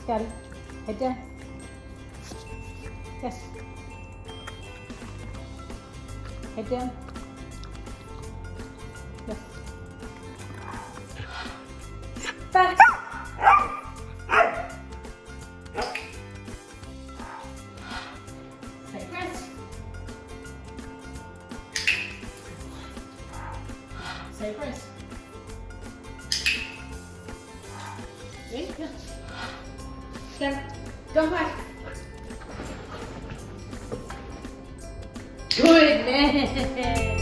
Got it. Head down. Yes. Head down. Yes. Back. Say press. Say press. Ready? Go. Stand. Go back. Good man.